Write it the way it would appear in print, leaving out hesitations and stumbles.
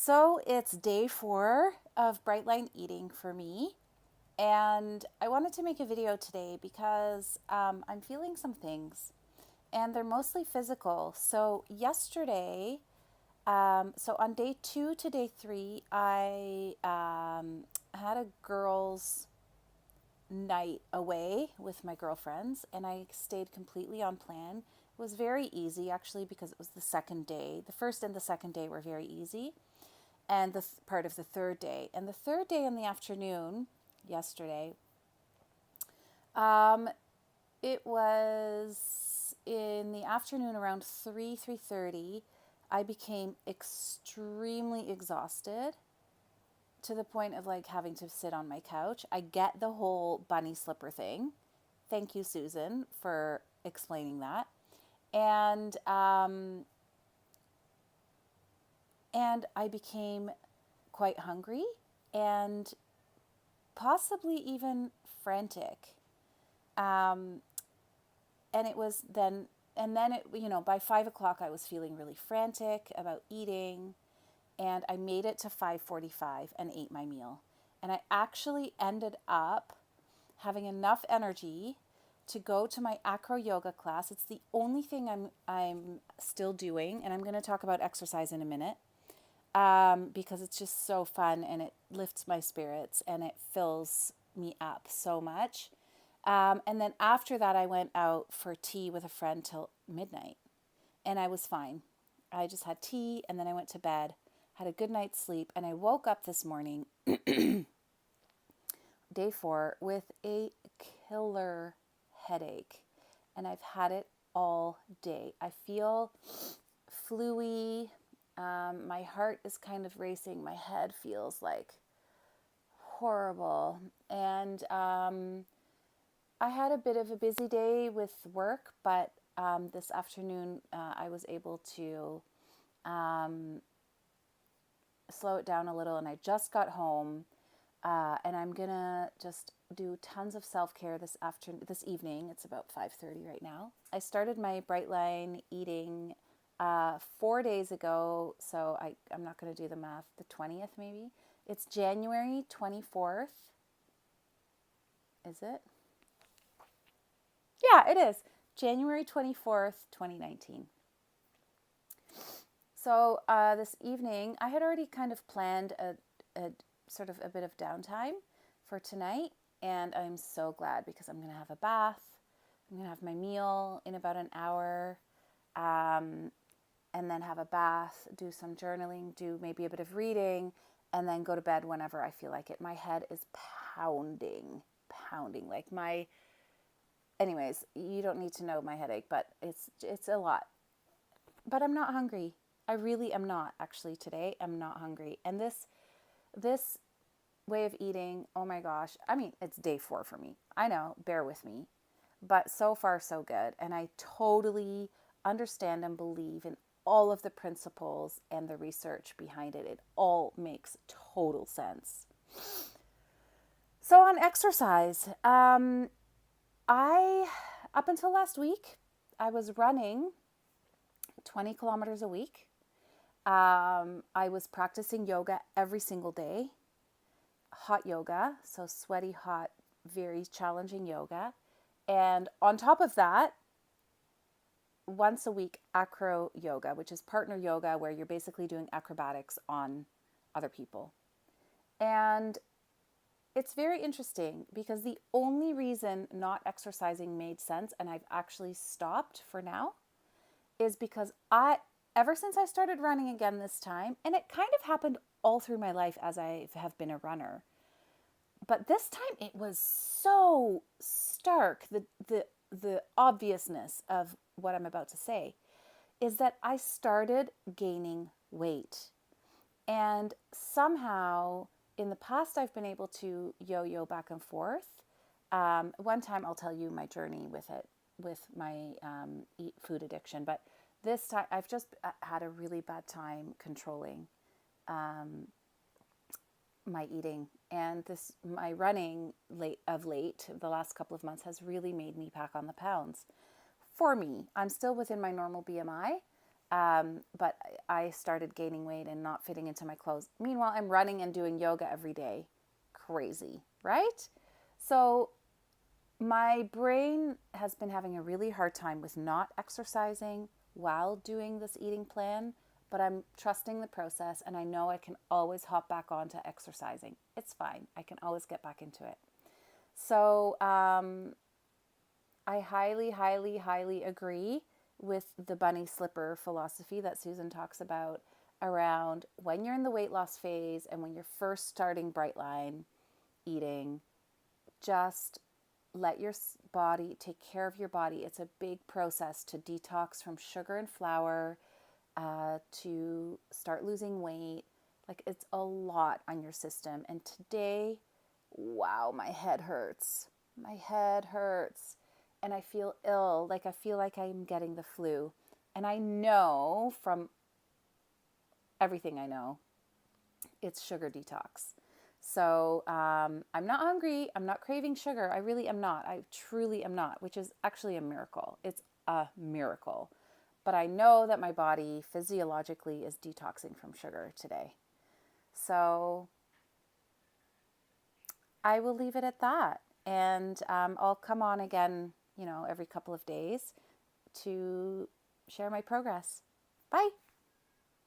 So it's day 4 of Bright Line Eating for me. And I wanted to make a video today because I'm feeling some things and they're mostly physical. So yesterday, so on day 2 to day 3, I had a girls' night away with my girlfriends and I stayed completely on plan. It was very easy actually because it was the second day. The first and the second day were very easy, and the part of the third day. And the third day in the afternoon, yesterday, um, it was in the afternoon around 3:30. I became extremely exhausted to the point of like having to sit on my couch. I get the whole bunny slipper thing. Thank you, Susan, for explaining that. And and I became quite hungry and possibly even frantic. Um, and it was then, and then it, by 5 o'clock, I was feeling really frantic about eating, and I made it to 5:45 and ate my meal. And I actually ended up having enough energy to go to my Acro Yoga class. It's the only thing I'm still doing, and I'm going to talk about exercise in a minute. Because it's just so fun and it lifts my spirits and it fills me up so much. And then after that, I went out for tea with a friend till midnight and I was fine. I just had tea and then I went to bed, had a good night's sleep, and I woke up this morning, day 4, with a killer headache. And I've had it all day. I feel fluey. My heart is kind of racing. My head feels like horrible. And I had a bit of a busy day with work, but this afternoon I was able to slow it down a little, and I just got home. And I'm gonna just do tons of self-care this evening. It's about 5:30 right now. I started my Bright Line Eating 4 days ago, so I'm not going to do the math, the 20th maybe. It's January 24th. Is it? Yeah, it is. January 24th, 2019. So this evening, I had already kind of planned a sort of a bit of downtime for tonight, and I'm so glad because I'm going to have a bath. I'm going to have my meal in about an hour. And then have a bath, do some journaling, do maybe a bit of reading, and then go to bed whenever I feel like it. My head is pounding. Like anyways, you don't need to know my headache, but it's a lot. But I'm not hungry. I really am not actually today. I'm not hungry. And this way of eating, oh my gosh. I mean, it's day 4 for me. I know, bear with me. But so far so good. And I totally understand and believe in all of the principles and the research behind it. It all makes total sense. So on exercise, I, up until last week, I was running 20 kilometers a week. I was practicing yoga every single day, hot yoga, so sweaty, hot, very challenging yoga. And on top of that, once a week, Acro Yoga, which is partner yoga, where you're basically doing acrobatics on other people. And it's very interesting because the only reason not exercising made sense, and I've actually stopped for now, is because ever since I started running again this time, and it kind of happened all through my life as I have been a runner, but this time it was so stark, the obviousness of what I'm about to say, is that I started gaining weight. And somehow in the past, I've been able to yo-yo back and forth. One time I'll tell you my journey with it, with my food addiction. But this time I've just had a really bad time controlling my eating. And my running late, the last couple of months, has really made me pack on the pounds. For me, I'm still within my normal BMI, But I started gaining weight and not fitting into my clothes. Meanwhile, I'm running and doing yoga every day. Crazy, right? So my brain has been having a really hard time with not exercising while doing this eating plan, but I'm trusting the process and I know I can always hop back onto exercising. It's fine. I can always get back into it. So I highly, highly, highly agree with the bunny slipper philosophy that Susan talks about around when you're in the weight loss phase and when you're first starting Brightline eating, just let your body take care of your body. It's a big process to detox from sugar and flour, to start losing weight. Like, it's a lot on your system. And today, wow, my head hurts. My head hurts. And I feel ill. Like, I feel like I'm getting the flu. And I know from everything I know, it's sugar detox. So I'm not hungry. I'm not craving sugar. I really am not. I truly am not, which is actually a miracle. It's a miracle. But I know that my body physiologically is detoxing from sugar today. So I will leave it at that. And I'll come on again, every couple of days to share my progress. Bye.